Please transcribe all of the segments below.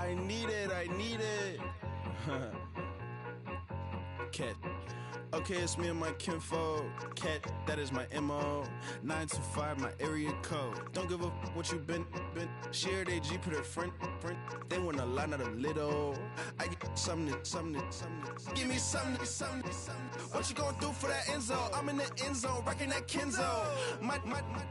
I need it. Cat. Okay, it's me and my kinfolk. Cat, that is my MO. 925, my area code. Don't give a what you been. Shared AG, put her friend. They want a lot, not a little. I get something. Give me something. What you gonna do for that end zone? I'm in the end zone, rocking that Kenzo. My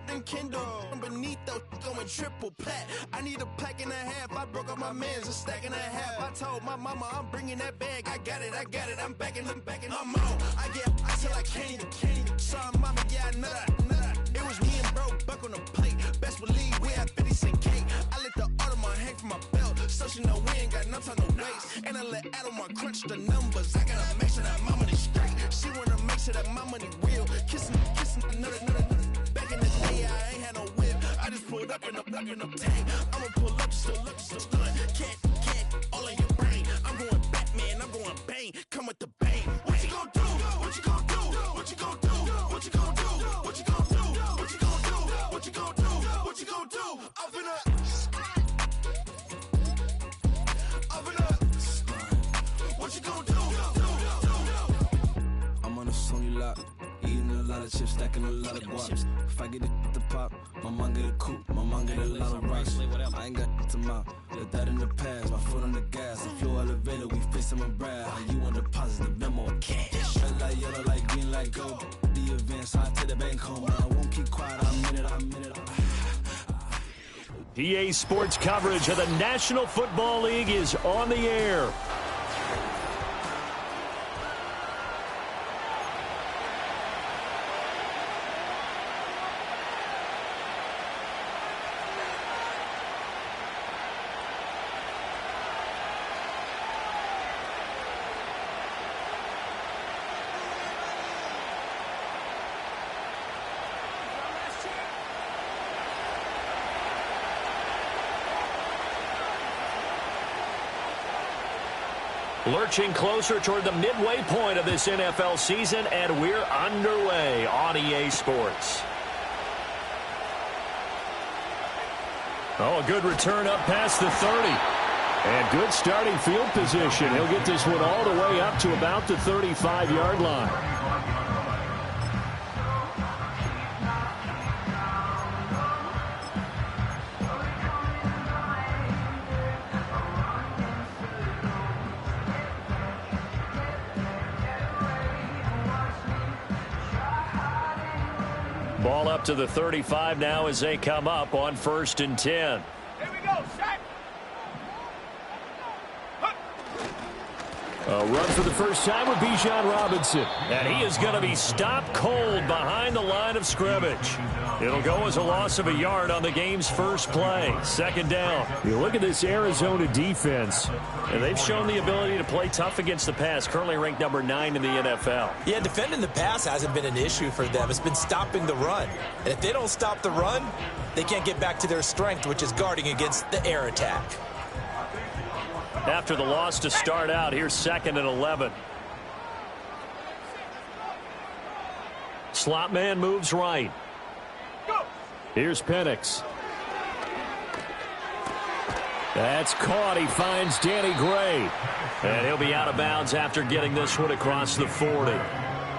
thing Kindle. Beneath though, going triple plat. I need a pack and a half. I broke up my mans, a stack and a half. I told my mama I'm bringing that bag. I got it. I'm backing, I'm on. I get till I can't. Sorry, mama, yeah, I know that. It was me and bro, buck on the plate. Best believe we had 50 cent cake. I let the Audemars hang from my belt, so she know we ain't got no time to waste. And I let Adelmar crunch the numbers. I gotta make sure that my money straight. She wanna make sure that my money real. Kissing another. Back in the day, I ain't had no whip. I just pulled up in the tank. I'ma pull up just to stun. Cat, all in your brain. I'm going Batman, I'm going bang. Come with the bang. What you gonna do? What you gonna do? What you gonna do? What you gonna do? What you gonna do? What you gonna do? What you gonna do? What you gonna do? I'm finna. What you gonna do? I'm on a Sony lot, eating a lot of chips, stacking a lot of guaps. If I get it at the pop, my mom get a coupe, my mom get a lot of rice. I ain't got to mouth, let that in the past. My foot on the gas, the flow elevator, we facing my brad. How you on the positive, memo cash. Red light, yellow light, green light, go. The events, I take the bank home. I won't keep quiet, I'm in it. PA Sports coverage of the National Football League is on the air. Lurching closer toward the midway point of this NFL season, and we're underway on EA Sports. Oh, a good return up past the 30. And good starting field position. He'll get this one all the way up to about the 35-yard line. Ball up to the 35 now as they come up on 1st and 10. Here we go, set. A run for the first time with Bijan Robinson. And he is going to be stopped cold behind the line of scrimmage. It'll go as a loss of a yard on the game's first play. 2nd down. You look at this Arizona defense, and they've shown the ability to play tough against the pass, currently ranked number 9 in the NFL. Yeah, defending the pass hasn't been an issue for them. It's been stopping the run. And if they don't stop the run, they can't get back to their strength, which is guarding against the air attack. After the loss to start out, here's 2nd and 11. Slot man moves right. Here's Penix. That's caught. He finds Danny Gray. And he'll be out of bounds after getting this one across the 40.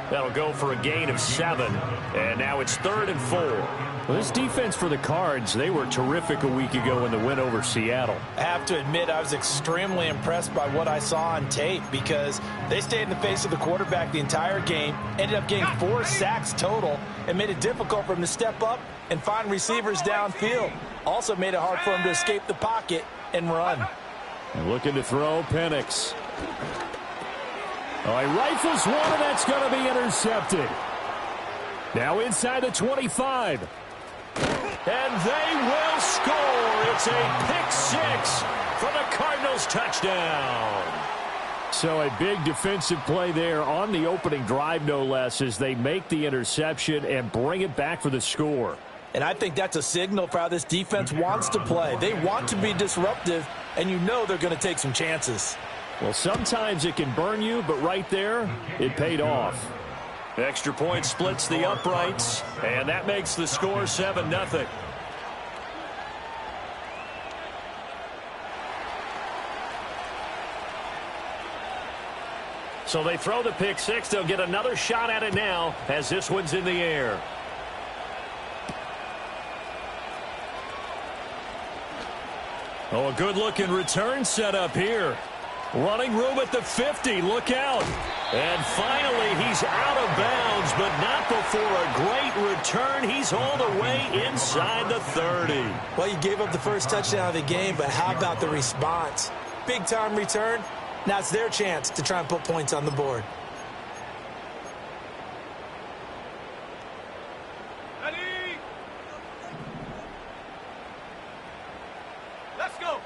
That'll go for a gain of 7. And now it's 3rd and 4. Well, this defense for the Cards, they were terrific a week ago in the win over Seattle. I have to admit, I was extremely impressed by what I saw on tape because they stayed in the face of the quarterback the entire game, ended up getting 4 sacks total, and made it difficult for him to step up and find receivers downfield. Also made it hard for him to escape the pocket and run. Looking to throw, Penix. Oh, he rifles one, and that's going to be intercepted. Now inside the 25. And they will score. It's a pick 6 for the Cardinals touchdown. So a big defensive play there on the opening drive, no less, as they make the interception and bring it back for the score. And I think that's a signal for how this defense wants to play. They want to be disruptive, and you know they're going to take some chances. Well, sometimes it can burn you, but right there, it paid off. Extra point splits the uprights, and that makes the score 7-0. So they throw the pick six. They'll get another shot at it now as this one's in the air. Oh, a good-looking return set up here. Running room at the 50. Look out. And finally, he's out of bounds, but not before a great return. He's all the way inside the 30. Well, you gave up the first touchdown of the game, but how about the response? Big-time return. Now it's their chance to try and put points on the board. Ready? Let's go.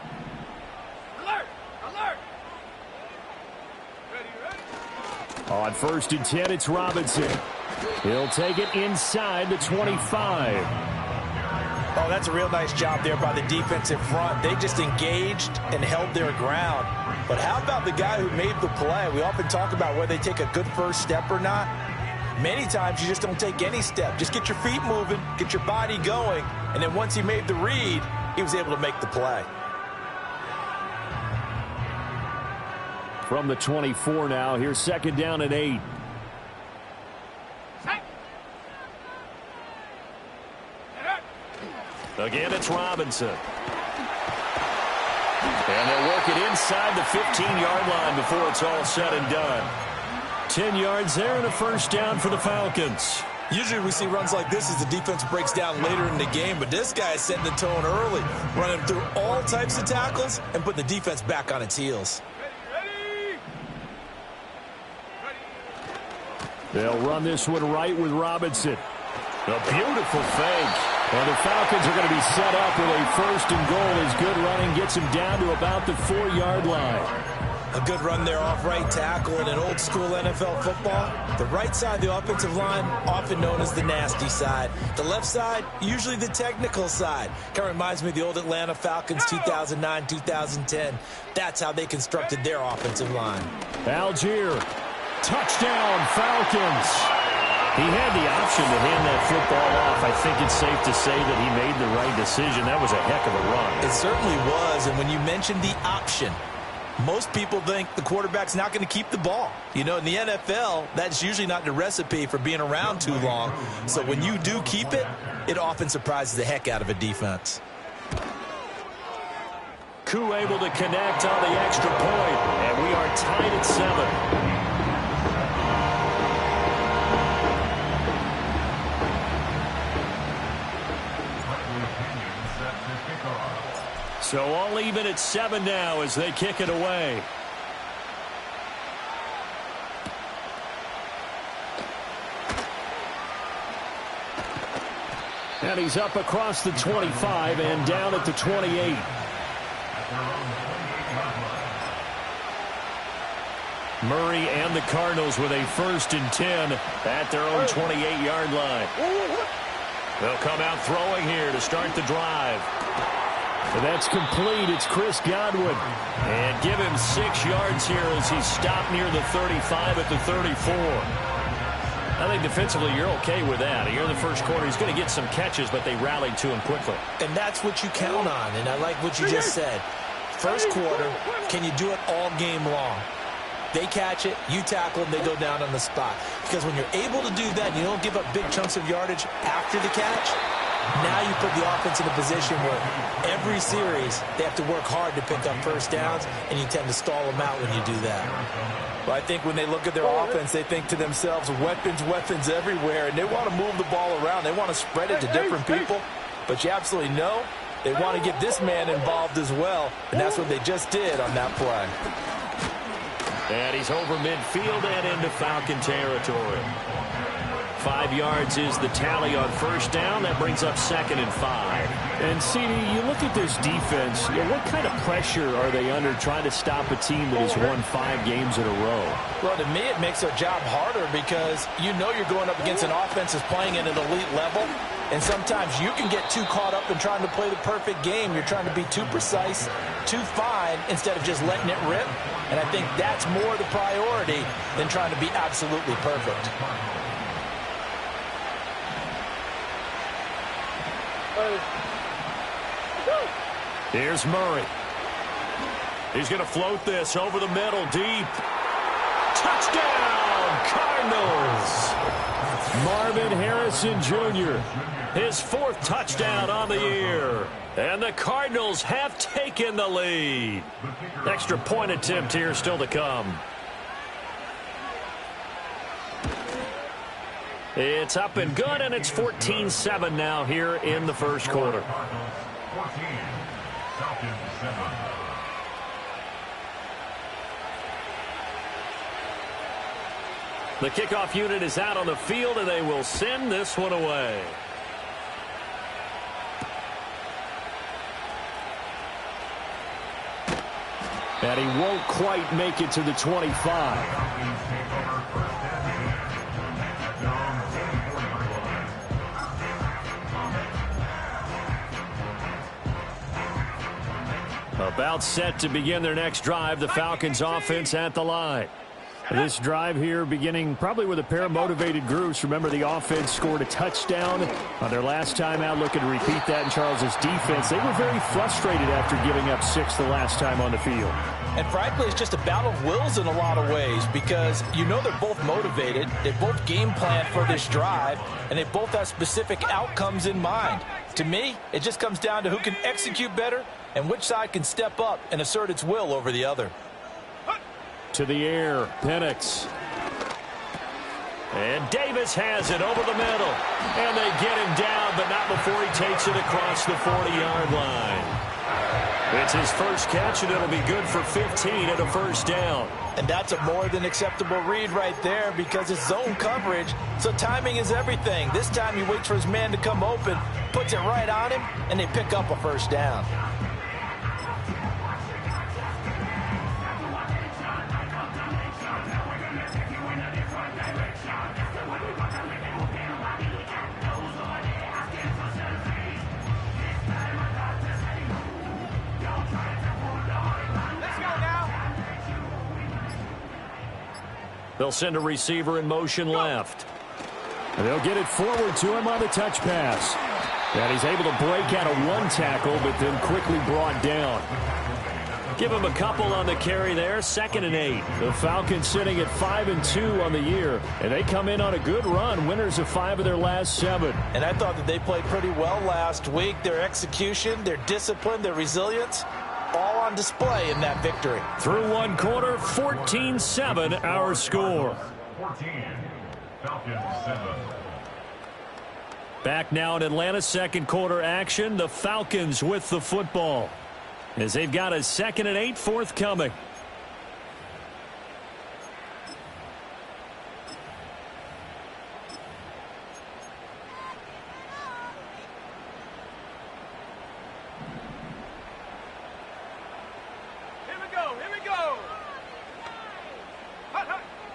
Alert! Alert! Ready? On 1st and 10, it's Robinson. He'll take it inside the 25. Oh, that's a real nice job there by the defensive front. They just engaged and held their ground. But how about the guy who made the play? We often talk about whether they take a good first step or not. Many times you just don't take any step. Just get your feet moving, get your body going, and then once he made the read, he was able to make the play. From the 24 now, here's 2nd down and 8. Again, it's Robinson. And they'll work it inside the 15-yard line before it's all said and done. 10 yards there and a first down for the Falcons. Usually we see runs like this as the defense breaks down later in the game, but this guy is setting the tone early, running through all types of tackles and putting the defense back on its heels. They'll run this one right with Robinson. A beautiful fake. And the Falcons are going to be set up with a 1st and goal as good running gets them down to about the 4-yard line. A good run there off right tackle in an old-school NFL football. The right side of the offensive line, often known as the nasty side. The left side, usually the technical side. Kind of reminds me of the old Atlanta Falcons 2009, 2010. That's how they constructed their offensive line. Algier, touchdown Falcons. He had the option to hand that football off. I think it's safe to say that he made the right decision. That was a heck of a run. It certainly was, and when you mentioned the option, most people think the quarterback's not going to keep the ball. You know, in the NFL, that's usually not the recipe for being around too long. So when you do keep it, it often surprises the heck out of a defense. Koo able to connect on the extra point, and we are tied at 7. So all even at 7 now as they kick it away. And he's up across the 25 and down at the 28. Murray and the Cardinals with a 1st and 10 at their own 28-yard line. They'll come out throwing here to start the drive. And that's complete. It's Chris Godwin. And give him 6 yards here as he's stopped near the 35 at the 34. I think defensively you're okay with that. Here in the first quarter, he's going to get some catches, but they rallied to him quickly. And that's what you count on, and I like what you just said. First quarter, can you do it all game long? They catch it, you tackle them, they go down on the spot. Because when you're able to do that and you don't give up big chunks of yardage after the catch, now you put the offense in a position where every series they have to work hard to pick up first downs, and you tend to stall them out when you do that. Well, I think when they look at their offense, they think to themselves, weapons, weapons everywhere, and they want to move the ball around. They want to spread it to different people, but you absolutely know they want to get this man involved as well, and that's what they just did on that play. And he's over midfield and into Falcon territory. 5 yards is the tally on first down. That brings up 2nd and 5. And, CD, you look at this defense, what kind of pressure are they under trying to stop a team that has won 5 games in a row? Well, to me, it makes their job harder because you know you're going up against an offense that's playing at an elite level, and sometimes you can get too caught up in trying to play the perfect game. You're trying to be too precise, too fine, instead of just letting it rip. And I think that's more the priority than trying to be absolutely perfect. Here's Murray. He's going to float this over the middle, deep. Touchdown, Cardinals! Marvin Harrison Jr., his 4th touchdown on the year. And the Cardinals have taken the lead. Extra point attempt here still to come. It's up and good, and it's 14-7 now here in the first quarter. The kickoff unit is out on the field, and they will send this one away. And he won't quite make it to the 25. About set to begin their next drive, the Falcons offense at the line. This drive here beginning probably with a pair of motivated groups. Remember, the offense scored a touchdown on their last time out. Looking to repeat that in Charles's defense. They were very frustrated after giving up 6 the last time on the field. And frankly, it's just a battle of wills in a lot of ways because you know they're both motivated. They both game plan for this drive, and they both have specific outcomes in mind. To me, it just comes down to who can execute better and which side can step up and assert its will over the other. To the air, Penix. And Davis has it over the middle. And they get him down, but not before he takes it across the 40-yard line. It's his first catch, and it'll be good for 15 and a first down. And that's a more than acceptable read right there because it's zone coverage, so timing is everything. This time he waits for his man to come open, puts it right on him, and they pick up a first down. They'll send a receiver in motion left. And they'll get it forward to him on the touch pass. And he's able to break out of one tackle, but then quickly brought down. Give him a couple on the carry there, 2nd and 8. The Falcons sitting at 5-2 on the year, and they come in on a good run, winners of 5 of their last 7. And I thought that they played pretty well last week. Their execution, their discipline, their resilience, all on display in that victory. Through one quarter, 14-7 our score. 14, Falcons 7. Back now in Atlanta, second quarter action. The Falcons with the football as they've got a 2nd and 8 forthcoming.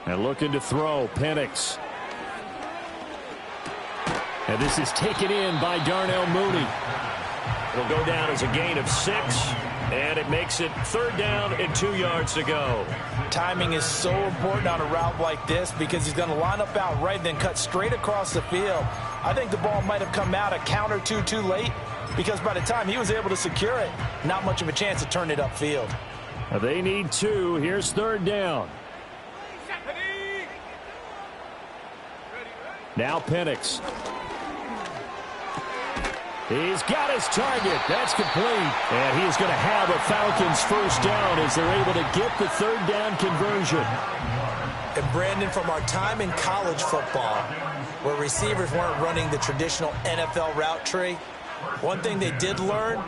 And looking to throw, Penix. And this is taken in by Darnell Mooney. It'll go down as a gain of 6, and it makes it 3rd down and 2 yards to go. Timing is so important on a route like this because he's going to line up out right and then cut straight across the field. I think the ball might have come out a count or two too late because by the time he was able to secure it, not much of a chance to turn it upfield. They need 2. Here's 3rd down. Now Penix. He's got his target. That's complete. And he is going to have a Falcons first down as they're able to get the 3rd down conversion. And Brandon, from our time in college football, where receivers weren't running the traditional NFL route tree, one thing they did learn,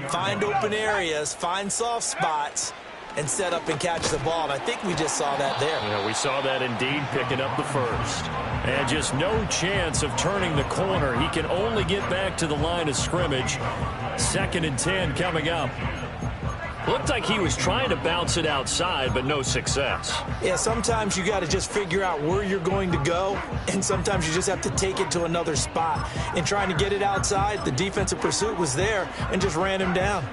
find open areas, find soft spots, and set up and catch the ball. And I think we just saw that there. Yeah, we saw that indeed, picking up the first. And just no chance of turning the corner. He can only get back to the line of scrimmage. 2nd and 10 coming up. Looked like he was trying to bounce it outside, but no success. Yeah, sometimes you got to just figure out where you're going to go, and sometimes you just have to take it to another spot. In trying to get it outside, the defensive pursuit was there and just ran him down.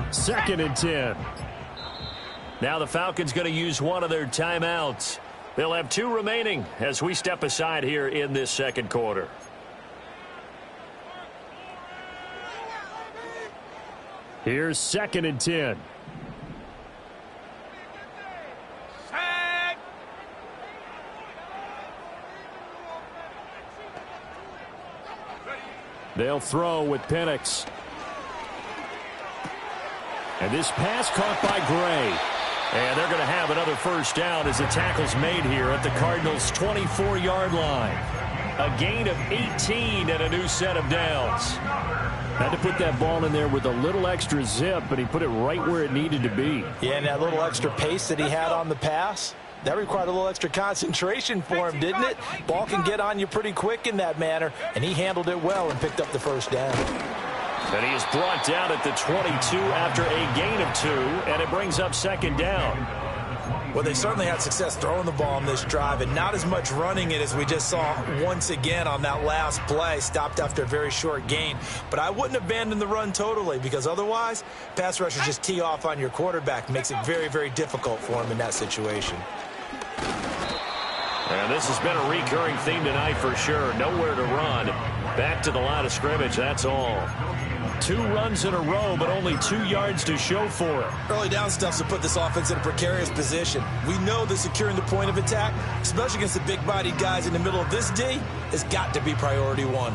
Second and 10. Now the Falcons going to use one of their timeouts. They'll have 2 remaining as we step aside here in this second quarter. Here's 2nd and 10. They'll throw with Penix. And this pass caught by Gray. And they're going to have another first down as the tackle's made here at the Cardinals' 24-yard line. A gain of 18 and a new set of downs. Had to put that ball in there with a little extra zip, but he put it right where it needed to be. Yeah, and that little extra pace that he had on the pass, that required a little extra concentration for him, didn't it? Ball can get on you pretty quick in that manner, and he handled it well and picked up the first down. And he is brought down at the 22 after a gain of 2, and it brings up 2nd down. Well, they certainly had success throwing the ball on this drive, and not as much running it as we just saw once again on that last play. Stopped after a very short gain. But I wouldn't abandon the run totally, because otherwise, pass rushers just tee off on your quarterback. Makes it very, very difficult for him in that situation. And this has been a recurring theme tonight for sure. Nowhere to run. Back to the line of scrimmage, that's all. 2 runs in a row, but only 2 yards to show for it. Early down stuff to put this offense in a precarious position. We know that securing the point of attack, especially against the big-bodied guys in the middle of this D, has got to be priority 1.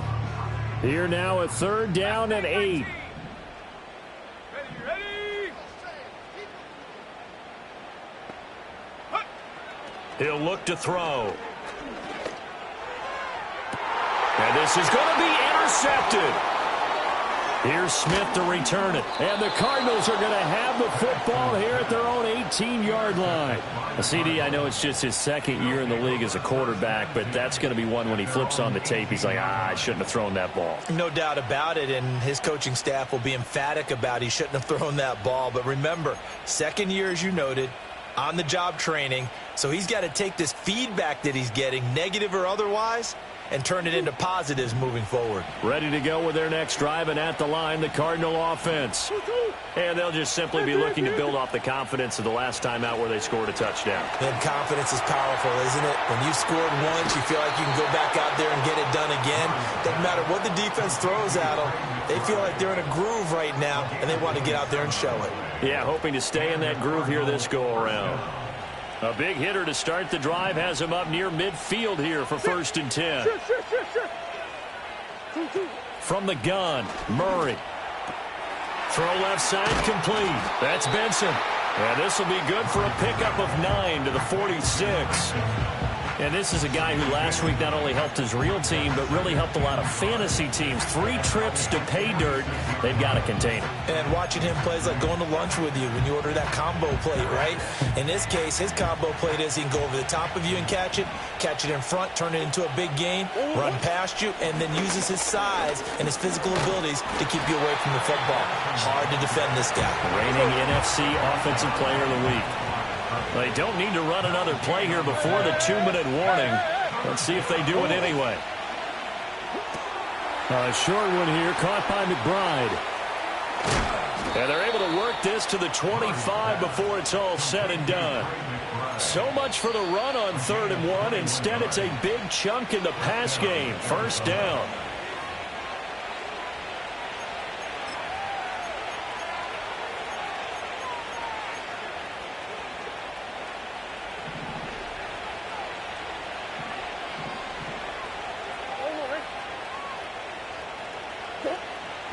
Here now a 3rd down and 8. He'll look to throw. And this is going to be intercepted. Here's Smith to return it. And the Cardinals are going to have the football here at their own 18-yard line. CD, I know it's just his 2nd year in the league as a quarterback, but that's going to be one when he flips on the tape. He's like, I shouldn't have thrown that ball. No doubt about it, and his coaching staff will be emphatic about he shouldn't have thrown that ball. But remember, 2nd year, as you noted, on-the-job training. So he's got to take this feedback that he's getting, negative or otherwise, and turn it into positives moving forward. Ready to go with their next drive, and at the line, the Cardinal offense. And they'll just simply be looking to build off the confidence of the last time out where they scored a touchdown. And confidence is powerful, isn't it? When you've scored once, you feel like you can go back out there and get it done again. Doesn't matter what the defense throws at them. They feel like they're in a groove right now, and they want to get out there and show it. Yeah, hoping to stay in that groove here this go-around. A big hitter to start the drive has him up near midfield here for 1st and 10. From the gun, Murray. Throw left side complete. That's Benson. And this will be good for a pickup of 9 to the 46. And this is a guy who last week not only helped his real team, but really helped a lot of fantasy teams. 3 trips to pay dirt. They've got to contain him. And watching him play is like going to lunch with you when you order that combo plate, right? In this case, his combo plate is he can go over the top of you and catch it in front, turn it into a big gain, run past you, and then uses his size and his physical abilities to keep you away from the football. Hard to defend this guy. Reigning NFC Offensive Player of the Week. They don't need to run another play here before the 2-minute warning. Let's see if they do it anyway. A short one here, caught by McBride. And they're able to work this to the 25 before it's all said and done. So much for the run on 3rd and 1. Instead, it's a big chunk in the pass game. 1st down.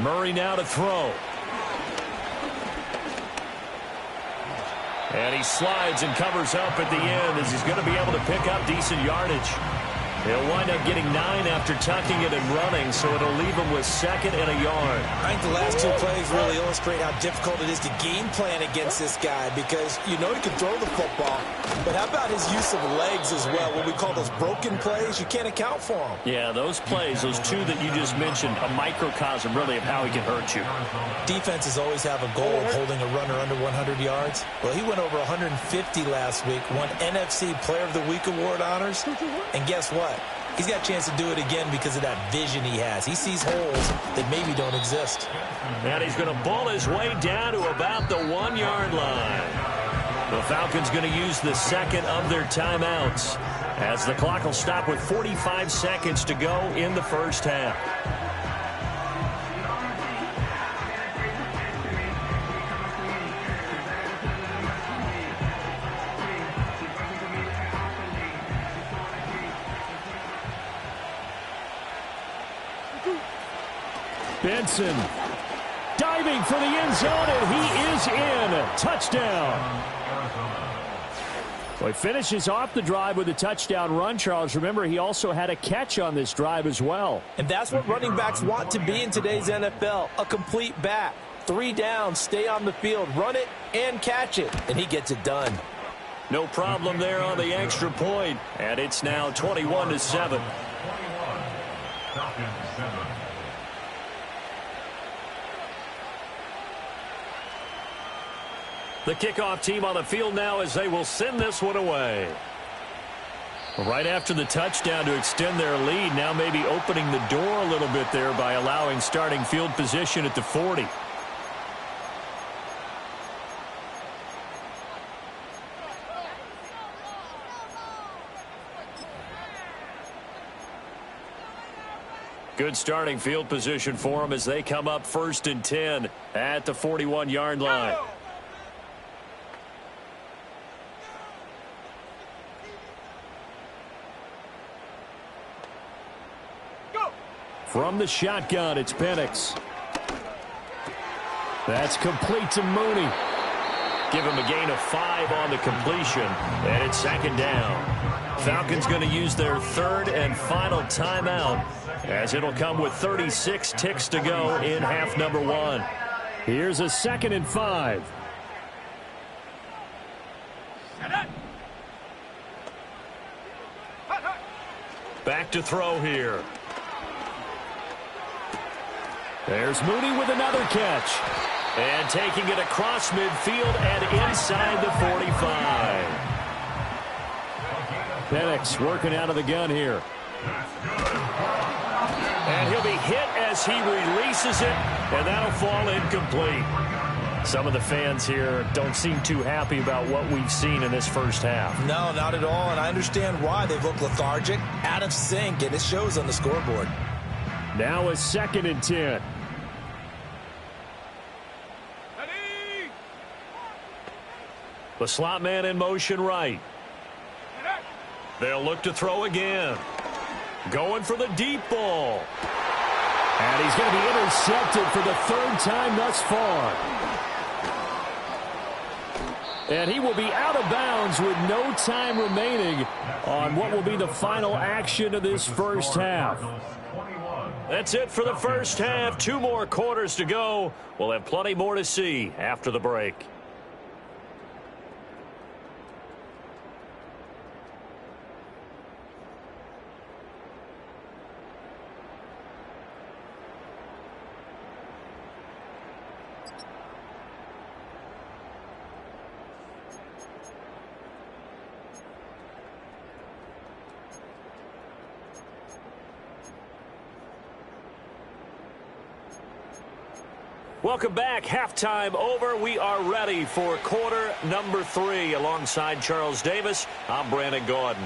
Murray now to throw. And he slides and covers up at the end as he's going to be able to pick up decent yardage. He'll wind up getting 9 after tucking it and running, so it'll leave him with 2nd and a yard. I think the last 2 plays really illustrate how difficult it is to game plan against this guy because you know he can throw the football, but how about his use of legs as well? What we call those broken plays, you can't account for them. Yeah, those plays, those 2 that you just mentioned, a microcosm really of how he can hurt you. Defenses always have a goal of holding a runner under 100 yards. Well, he went over 150 last week, won NFC Player of the Week award honors, and guess what? He's got a chance to do it again because of that vision he has. He sees holes that maybe don't exist. And he's going to ball his way down to about the 1-yard line. The Falcons going to use the second of their timeouts as the clock will stop with 45 seconds to go in the first half. Benson diving for the end zone, and he is in. Touchdown. Well, he finishes off the drive with a touchdown run, Charles. Remember, he also had a catch on this drive as well. And that's what running backs want to be in today's NFL, a complete back. 3 downs, stay on the field, run it, and catch it. And he gets it done. No problem there on the extra point. And it's now 21-7. Falcons 7. The kickoff team on the field now as they will send this one away. Right after the touchdown to extend their lead, now maybe opening the door a little bit there by allowing starting field position at the 40. Good starting field position for them as they come up 1st and 10 at the 41-yard line. From the shotgun, it's Penix. That's complete to Mooney. Give him a gain of 5 on the completion, and it's 2nd down. Falcons going to use their 3rd and final timeout as it'll come with 36 ticks to go in half number 1. Here's a 2nd and 5. Back to throw here. There's Mooney with another catch. And taking it across midfield and inside the 45. Penix working out of the gun here. And he'll be hit as he releases it, and that'll fall incomplete. Some of the fans here don't seem too happy about what we've seen in this first half. No, not at all, and I understand why. They've looked lethargic, out of sync, and it shows on the scoreboard. Now a 2nd and 10. The slot man in motion right. They'll look to throw again. Going for the deep ball. And he's going to be intercepted for the 3rd time thus far. And he will be out of bounds with no time remaining on what will be the final action of this first half. That's it for the first half. 2 more quarters to go. We'll have plenty more to see after the break. Welcome back. Halftime over. We are ready for quarter number 3. Alongside Charles Davis, I'm Brandon Gordon.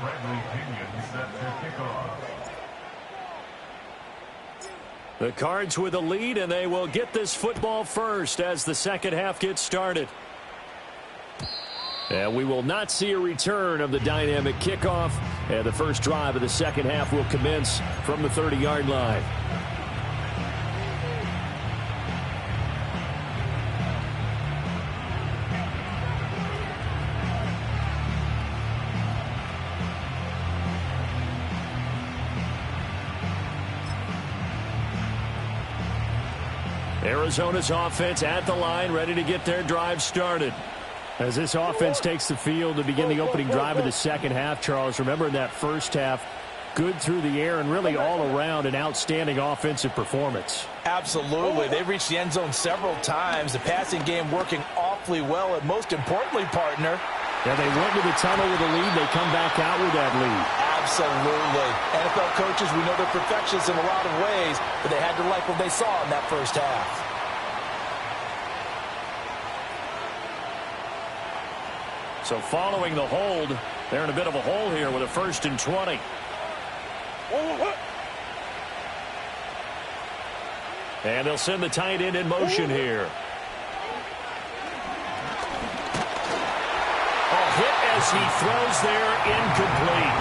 Bradley Pinion set to kick off. The Cards with a lead, and they will get this football first as the second half gets started. And we will not see a return of the dynamic kickoff. And the first drive of the second half will commence from the 30-yard line. Arizona's offense at the line, ready to get their drive started. As this offense takes the field to begin the opening drive of the second half, Charles, remember in that first half, good through the air and really all around an outstanding offensive performance. Absolutely. They've reached the end zone several times. The passing game working awfully well. And most importantly, partner, Yeah, they went to the tunnel with a lead. They come back out with that lead. Absolutely. NFL coaches, we know they're perfectionists in a lot of ways, but they had to like what they saw in that first half. So following the hold, they're in a bit of a hole here with a 1st and 20. And they'll send the tight end in motion here. Hit as he throws there, incomplete.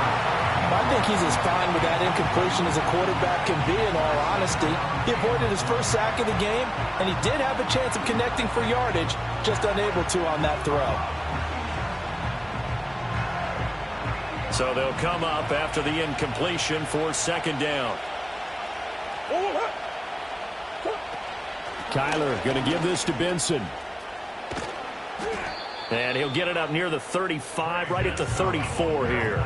I think he's as fine with that incompletion as a quarterback can be, in all honesty. He avoided his first sack of the game, and he did have a chance of connecting for yardage, just unable to on that throw. So they'll come up after the incompletion for 2nd down. Kyler going to give this to Benson. And he'll get it up near the 35, right at the 34 here.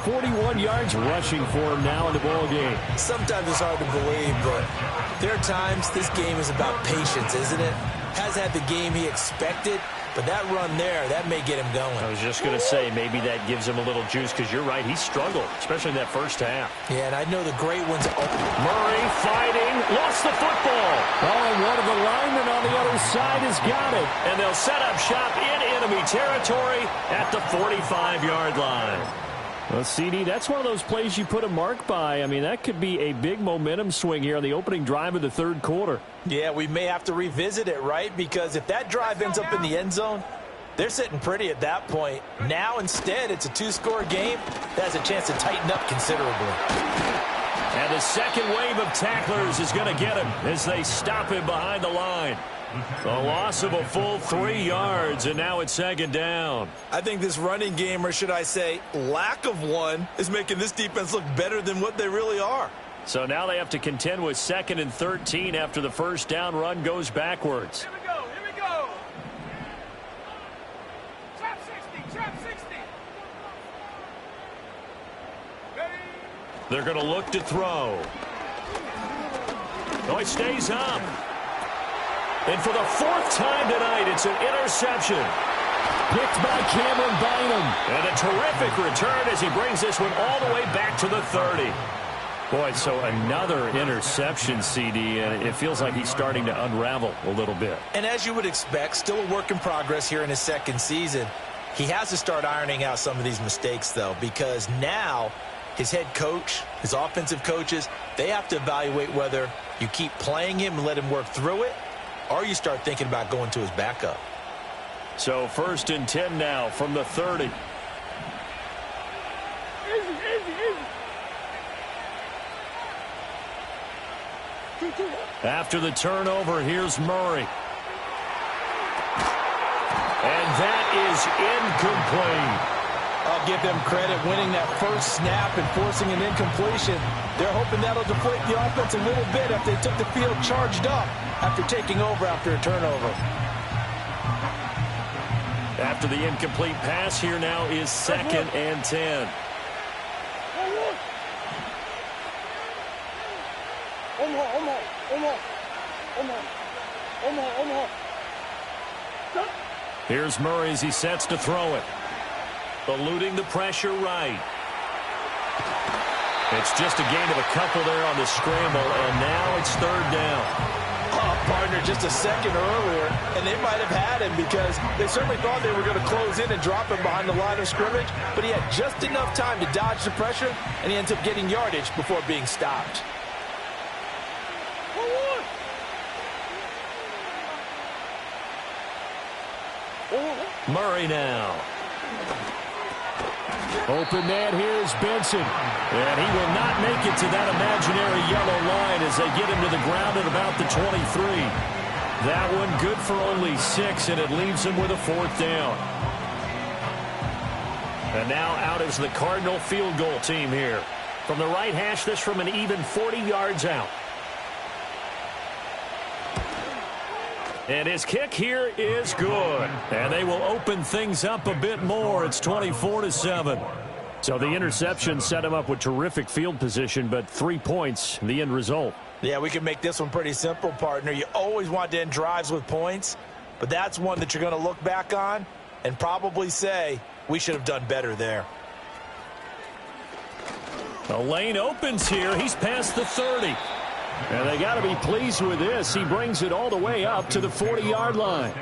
41 yards rushing for him now in the ball game. Sometimes it's hard to believe, but there are times this game is about patience, isn't it? Has had the game he expected, but that run there, that may get him going. I was just going to say, maybe that gives him a little juice, because you're right, he struggled, especially in that first half. Yeah, and I know the great ones. Murray fighting, lost the football. Oh, and one of the linemen on the other side has got it. And they'll set up shop in enemy territory at the 45-yard line. Well, CD, that's one of those plays you put a mark by. I mean, that could be a big momentum swing here on the opening drive of the 3rd quarter. Yeah, we may have to revisit it, right? Because if that drive ends up in the end zone, they're sitting pretty at that point. Now, instead, it's a 2-score game that has a chance to tighten up considerably. And the second wave of tacklers is going to get him as they stop him behind the line. A loss of a full 3 yards, and now it's 2nd down. I think this running game, or should I say lack of one, is making this defense look better than what they really are. So now they have to contend with 2nd and 13 after the first down run goes backwards. Here we go, here we go. Trap 60, trap 60. Ready? They're going to look to throw. Oh, it stays up. And for the 4th time tonight, it's an interception. Picked by Cameron Bynum. And a terrific return as he brings this one all the way back to the 30. Boy, so another interception, CD, and it feels like he's starting to unravel a little bit. And as you would expect, still a work in progress here in his 2nd season. He has to start ironing out some of these mistakes, though, because now his head coach, his offensive coaches, they have to evaluate whether you keep playing him and let him work through it, or you start thinking about going to his backup. So 1st and 10 now from the 30. Easy, easy, easy. After the turnover, here's Murray. And that is incomplete. I'll give them credit winning that first snap and forcing an incompletion. They're hoping that'll deflate the offense a little bit if they took the field charged up after taking over after a turnover. After the incomplete pass, here now is 2nd and 10. Here's Murray as he sets to throw it. Eluding the pressure right. It's just a gain of a couple there on the scramble, and now it's 3rd down. Partner just a second earlier, and they might have had him because they certainly thought they were going to close in and drop him behind the line of scrimmage, but he had just enough time to dodge the pressure, and he ends up getting yardage before being stopped. Murray now. Open man, here's Benson. And he will not make it to that imaginary yellow line as they get him to the ground at about the 23. That one good for only 6, and it leaves him with a 4th down. And now out is the Cardinal field goal team here. From the right hash, this from an even 40 yards out. And his kick here is good. And they will open things up a bit more. It's 24-7. So the interception set him up with terrific field position, but 3 points, the end result. Yeah, we can make this one pretty simple, partner. You always want to end drives with points, but that's one that you're going to look back on and probably say, we should have done better there. The lane opens here. He's past the 30. And they got to be pleased with this. He brings it all the way up to the 40-yard line.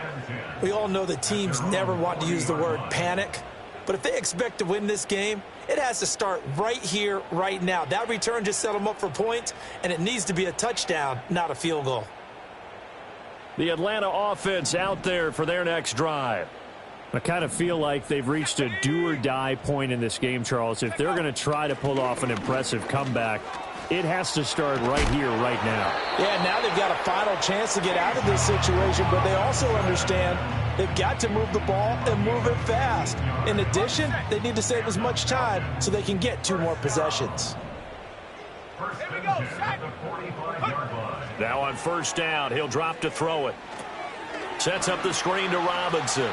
We all know that teams never want to use the word panic. But if they expect to win this game, it has to start right here, right now. That return just set them up for points, and it needs to be a touchdown, not a field goal. The Atlanta offense out there for their next drive. I kind of feel like they've reached a do-or-die point in this game, Charles. If they're going to try to pull off an impressive comeback, it has to start right here, right now. Yeah, now they've got a final chance to get out of this situation, but they also understand they've got to move the ball and move it fast. In addition, they need to save as much time so they can get 2 more possessions. Here we go, sack. Now on first down, he'll drop to throw it. Sets up the screen to Robinson.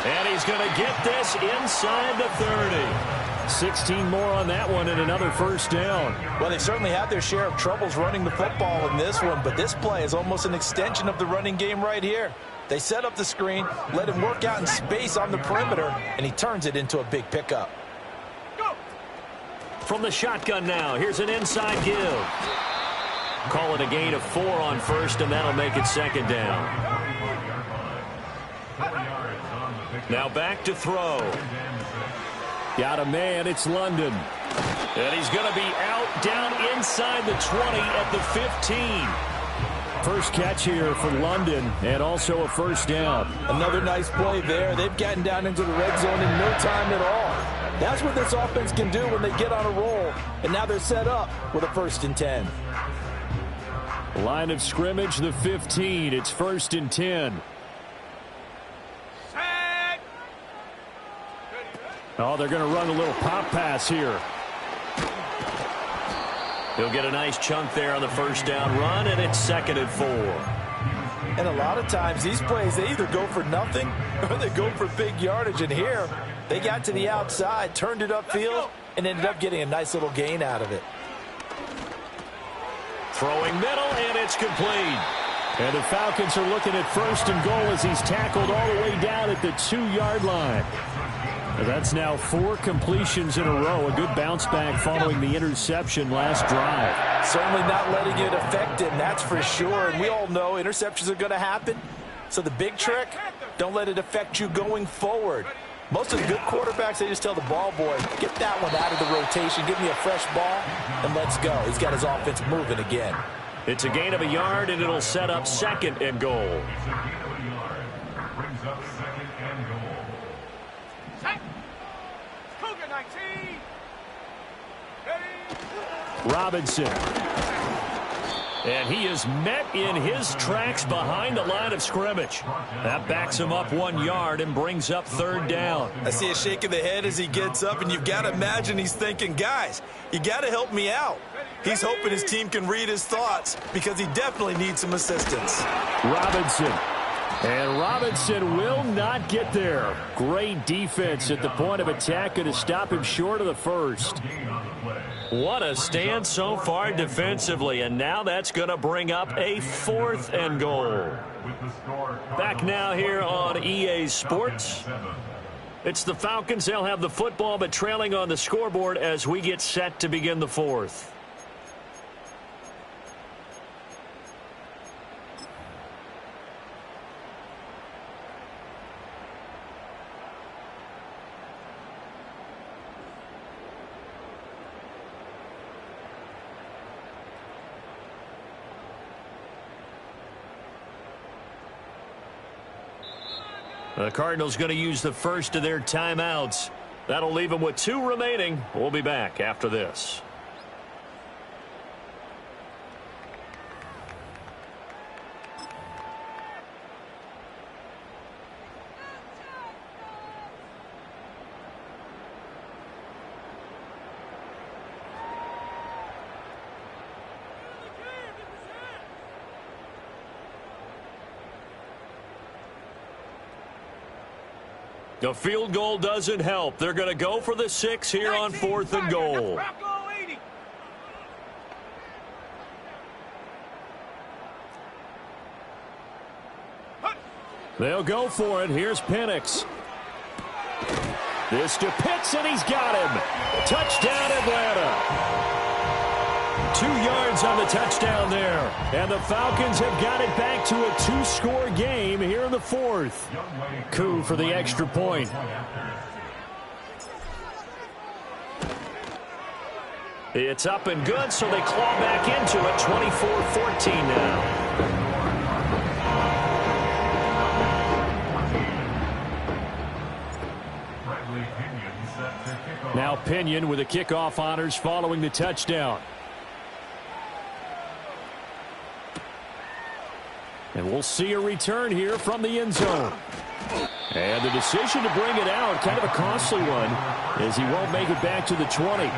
And he's going to get this inside the 30. 16 more on that one and another first down. Well, they certainly had their share of troubles running the football in this one, but this play is almost an extension of the running game right here. They set up the screen, let him work out in space on the perimeter, and he turns it into a big pickup. Go. From the shotgun now, here's an inside give. Call it a gain of 4 on first, and that'll make it second down. Now back to throw. Got a man, it's London. And he's going to be out down inside the 20 at the 15. First catch here for London, and also a first down. Another nice play there. They've gotten down into the red zone in no time at all. That's what this offense can do when they get on a roll. And now they're set up with a 1st and 10. Line of scrimmage, the 15. It's 1st and 10. Sack. Oh, they're going to run a little pop pass here. He'll get a nice chunk there on the first down run, and it's 2nd and 4. And a lot of times these plays, they either go for nothing or they go for big yardage. And here, they got to the outside, turned it upfield, and ended up getting a nice little gain out of it. Throwing middle, and it's complete. And the Falcons are looking at 1st and goal as he's tackled all the way down at the 2-yard line. That's now 4 completions in a row. A good bounce back following the interception last drive. Certainly not letting it affect him, that's for sure. And we all know interceptions are going to happen. So the big trick, don't let it affect you going forward. Most of the good quarterbacks, they just tell the ball boy, get that one out of the rotation, give me a fresh ball, and let's go. He's got his offense moving again. It's a gain of a yard, and it'll set up 2nd and goal. Brings up 2nd and goal. Sack. Cougar 19. Ready. Robinson. And he is met in his tracks behind the line of scrimmage. That backs him up 1 yard and brings up 3rd down. I see a shake of the head as he gets up, and you've got to imagine he's thinking, guys, you got to help me out. He's hoping his team can read his thoughts because he definitely needs some assistance. Robinson. And Robinson will not get there. Great defense at the point of attack, going to stop him short of the first. What a stand so far defensively, and now that's going to bring up a 4th and goal. Back now here on EA Sports. It's the Falcons. They'll have the football, but trailing on the scoreboard as we get set to begin the 4th. The Cardinals going to use the first of their timeouts. That'll leave them with 2 remaining. We'll be back after this. The field goal doesn't help. They're going to go for the 6 here on 4th and goal. They'll go for it. Here's Penix. This to Pitts, and he's got him. Touchdown, Atlanta. 2 yards on the touchdown there. And the Falcons have got it back to a 2-score game here in the fourth. Coup for the extra point. It's up and good, so they claw back into it. 24-14 now. Now Pinion with the kickoff honors following the touchdown. And we'll see a return here from the end zone. And the decision to bring it out, kind of a costly one, as he won't make it back to the 20.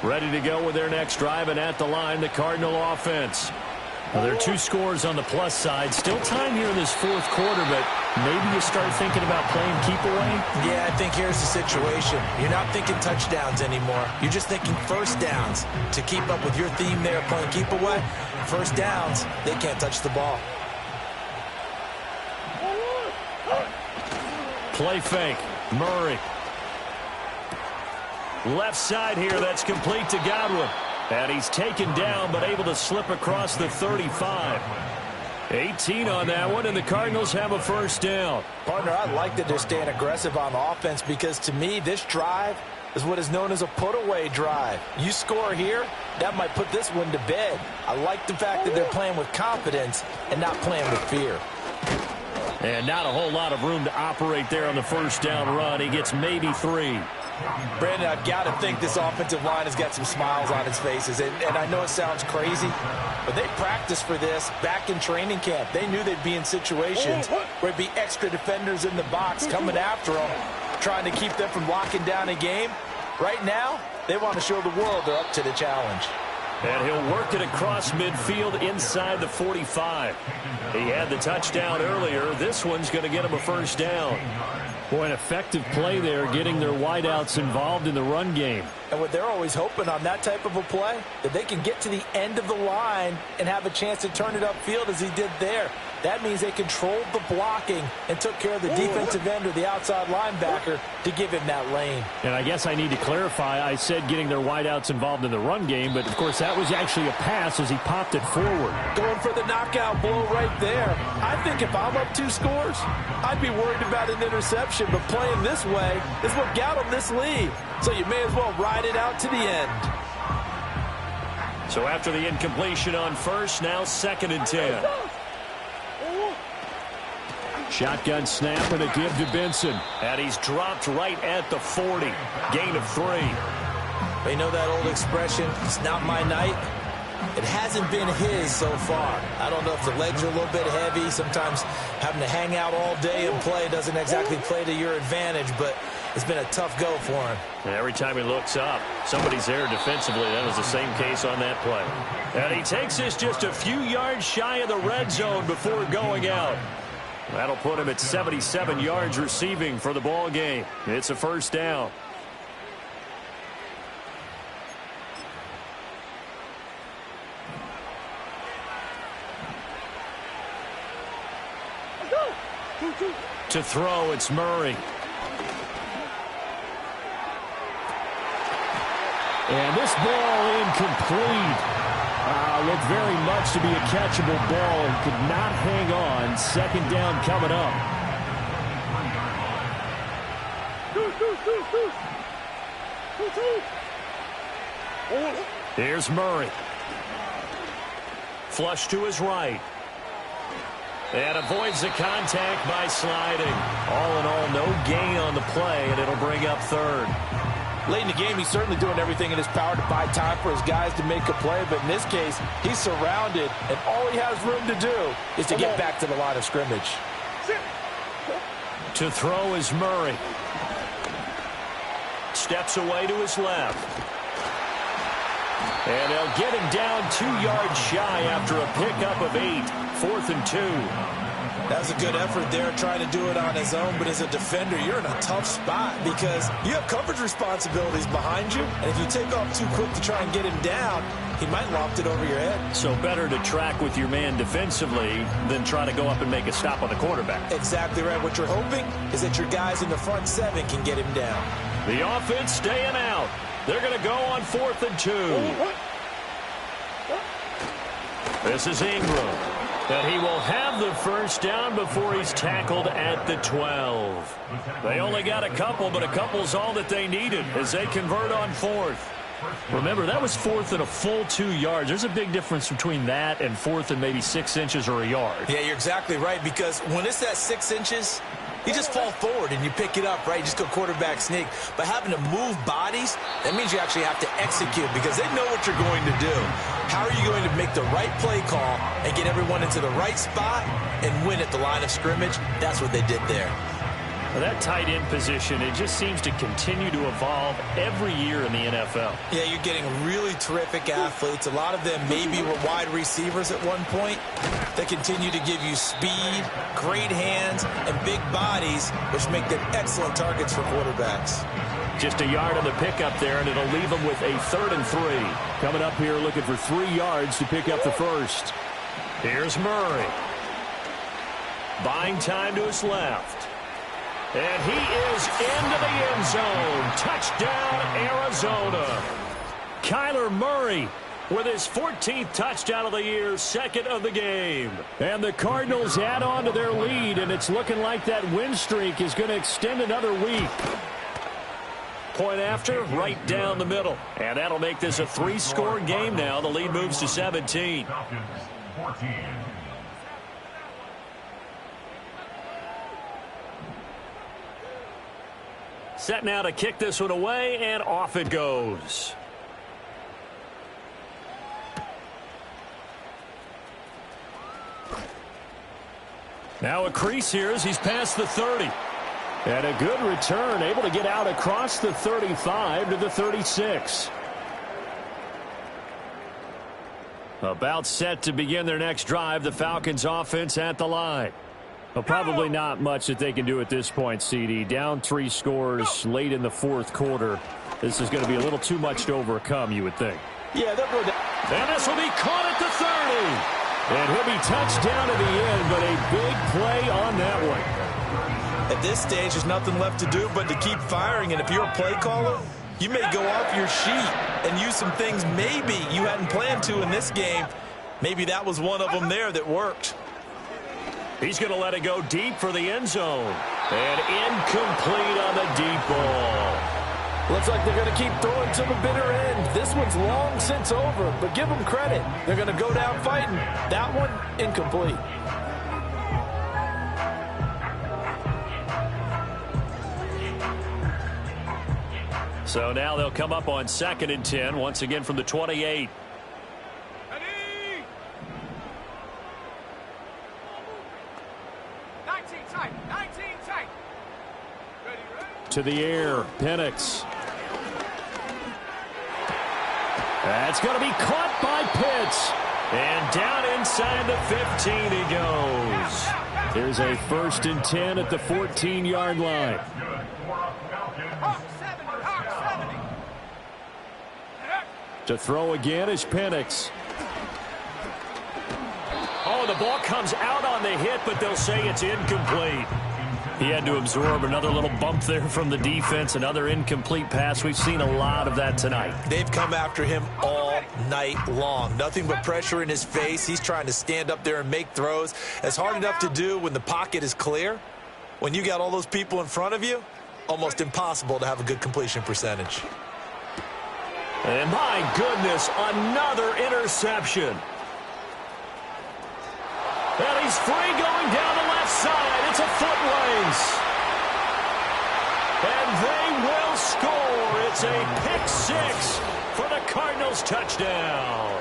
Ready to go with their next drive, and at the line, the Cardinal offense. Now, there are 2 scores on the plus side. Still time here in this fourth quarter, but maybe you start thinking about playing keep away? Yeah, I think here's the situation. You're not thinking touchdowns anymore. You're just thinking first downs. To keep up with your theme there, playing keep away, first downs, they can't touch the ball. Play fake. Murray. Left side here, that's complete to Godwin. And he's taken down, but able to slip across the 35. 18 on that one, and the Cardinals have a first down. Partner, I like that they're staying aggressive on offense because, to me, this drive is what is known as a put-away drive. You score here, that might put this one to bed. I like the fact that they're playing with confidence and not playing with fear. And not a whole lot of room to operate there on the first down run. He gets maybe 3. Brandon, I've got to think this offensive line has got some smiles on its faces. And I know it sounds crazy, but they practiced for this back in training camp. They knew they'd be in situations where it'd be extra defenders in the box coming after them, trying to keep them from locking down a game. Right now, they want to show the world they're up to the challenge. And he'll work it across midfield inside the 45. He had the touchdown earlier. This one's going to get him a first down. Boy, an effective play there, getting their wideouts involved in the run game. And what they're always hoping on that type of a play, that they can get to the end of the line and have a chance to turn it upfield as he did there. That means they controlled the blocking and took care of the defensive end or the outside linebacker to give him that lane. And I guess I need to clarify, I said getting their wideouts involved in the run game, but of course that was actually a pass as he popped it forward. Going for the knockout blow right there. I think if I'm up 2 scores, I'd be worried about an interception, but playing this way is what got them this lead. So you may as well ride it out to the end. So after the incompletion on first, now 2nd and 10. Shotgun snap and a give to Benson. And he's dropped right at the 40. Gain of 3. You know that old expression, it's not my night? It hasn't been his so far. I don't know if the legs are a little bit heavy. Sometimes having to hang out all day and play doesn't exactly play to your advantage, but it's been a tough go for him. And every time he looks up, somebody's there defensively. That was the same case on that play. And he takes this just a few yards shy of the red zone before going out. That'll put him at 77 yards receiving for the ball game. It's a first down. To throw, it's Murray. And this ball incomplete. Looked very much to be a catchable ball and could not hang on. 2nd down coming up. Here's Murray. Flush to his right. And avoids the contact by sliding. All in all, no gain on the play, and it'll bring up 3rd. Late in the game, he's certainly doing everything in his power to buy time for his guys to make a play, but in this case, he's surrounded, and all he has room to do is to get back to the line of scrimmage. To throw is Murray. Steps away to his left. And they'll get him down 2 yards shy after a pickup of 8. 4th and 2. That was a good effort there, trying to do it on his own, but as a defender, you're in a tough spot because you have coverage responsibilities behind you, and if you take off too quick to try and get him down, he might loft it over your head. So better to track with your man defensively than try to go up and make a stop on the quarterback. Exactly right. What you're hoping is that your guys in the front seven can get him down. The offense staying out. They're going to go on 4th and 2. This is Ingram. And he will have the first down before he's tackled at the 12. They only got a couple, but a couple's all that they needed as they convert on 4th. Remember, that was 4th and a full 2 yards. There's a big difference between that and 4th and maybe 6 inches or a yard. Yeah, you're exactly right, because when it's that 6 inches, you just fall forward and you pick it up, right? You just go quarterback sneak. But having to move bodies, that means you actually have to execute because they know what you're going to do. How are you going to make the right play call and get everyone into the right spot and win at the line of scrimmage? That's what they did there. Well, that tight end position, it just seems to continue to evolve every year in the NFL. Yeah, you're getting really terrific athletes. A lot of them maybe were wide receivers at one point. They continue to give you speed, great hands, and big bodies, which make them excellent targets for quarterbacks. Just a yard on the pickup there, and it'll leave them with a 3rd and 3. Coming up here looking for 3 yards to pick up the first. Here's Murray. Buying time to his left. And he is into the end zone. Touchdown, Arizona. Kyler Murray with his 14th touchdown of the year, 2nd of the game. And the Cardinals add on to their lead, and it's looking like that win streak is going to extend another week. Point after, right down the middle. And that'll make this a 3-score game now. The lead moves to 17. Falcons 14. Set now to kick this one away, and off it goes. Now a crease here as he's past the 30. And a good return, able to get out across the 35 to the 36. About set to begin their next drive, the Falcons offense at the line. Well, probably not much that they can do at this point, CD. Down 3 scores late in the 4th quarter. This is going to be a little too much to overcome, you would think. Yeah, they'll go down. And this will be caught at the 30. And he'll be touched down to the end, but a big play on that one. At this stage, there's nothing left to do but to keep firing. And if you're a play caller, you may go off your sheet and use some things maybe you hadn't planned to in this game. Maybe that was one of them there that worked. He's going to let it go deep for the end zone. And incomplete on the deep ball. Looks like they're going to keep throwing to the bitter end. This one's long since over, but give them credit. They're going to go down fighting. That one, incomplete. So now they'll come up on 2nd and 10, once again from the 28. Ready? 19 tight. 19 tight. Ready, ready? To the air, Penix. That's going to be caught by Pitts. And down inside the 15 he goes. There's a 1st and 10 at the 14-yard line. Hawk 70. Hawk 70. To throw again is Penix. Oh, the ball comes out on the hit, but they'll say it's incomplete. He had to absorb another little bump there from the defense, another incomplete pass. We've seen a lot of that tonight. They've come after him all night long. Nothing but pressure in his face. He's trying to stand up there and make throws. It's hard enough to do when the pocket is clear. When you got all those people in front of you, almost impossible to have a good completion percentage. And my goodness, another interception. And he's free going down the left side. It's a foot race. And they will score. It's a pick 6 for the Cardinals touchdown.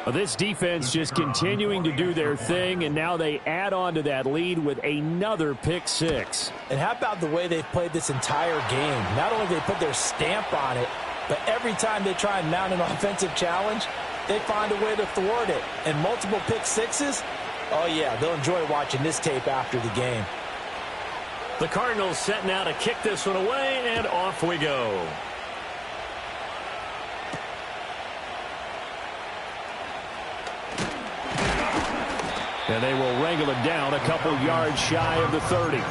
Well, this defense just continuing to do their thing, and now they add on to that lead with another pick 6. And how about the way they've played this entire game? Not only they put their stamp on it, but every time they try and mount an offensive challenge, they find a way to thwart it. And multiple pick 6s, oh yeah, they'll enjoy watching this tape after the game. The Cardinals set now to kick this one away, and off we go. And they will wrangle it down a couple yards shy of the 30.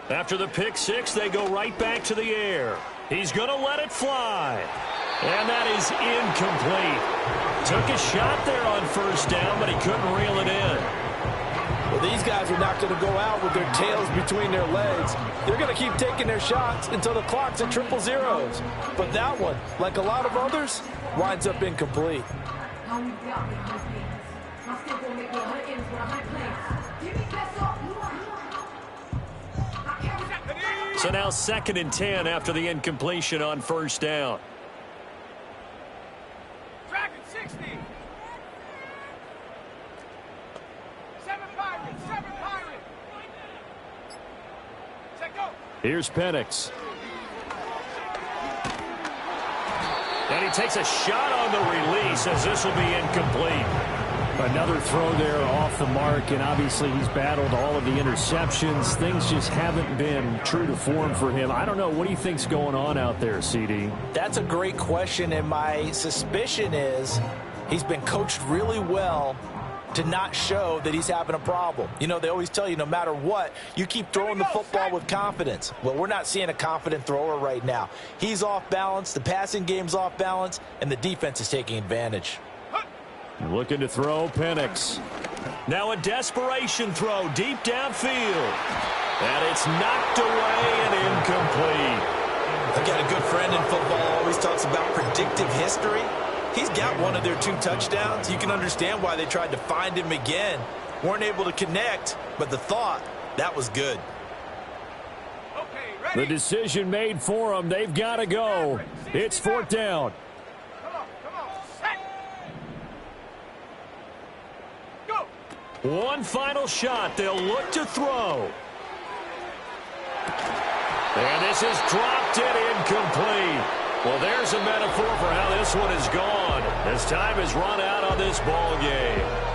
After the pick six, they go right back to the air. He's going to let it fly. And that is incomplete. Took a shot there on first down, but he couldn't reel it in. Well, these guys are not going to go out with their tails between their legs. They're going to keep taking their shots until the clock's at triple zeros. But that one, like a lot of others, winds up incomplete. So now 2nd and 10 after the incompletion on first down. Tracking 60. 7 Pirates. 7 Pirates. Set go. Here's Penix. And he takes a shot on the release as this will be incomplete. Another throw there off the mark, and obviously he's battled all of the interceptions. Things just haven't been true to form for him. I don't know. What do you think's going on out there, CD? That's a great question, and my suspicion is he's been coached really well to not show that he's having a problem. You know, they always tell you no matter what, you keep throwing the football with confidence. Well, we're not seeing a confident thrower right now. He's off balance, the passing game's off balance, and the defense is taking advantage. Looking to throw, Penix. Now a desperation throw deep downfield. And it's knocked away and incomplete. I got a good friend in football, always talks about predictive history. He's got one of their 2 touchdowns. You can understand why they tried to find him again. Weren't able to connect, but the thought, that was good. Okay, ready? The decision made for them. They've got to go. It's 4th down. Come on. Set. Go. One final shot. They'll look to throw. And this is dropped and incomplete. Well, there's a metaphor for how this one is gone as time has run out on this ball game.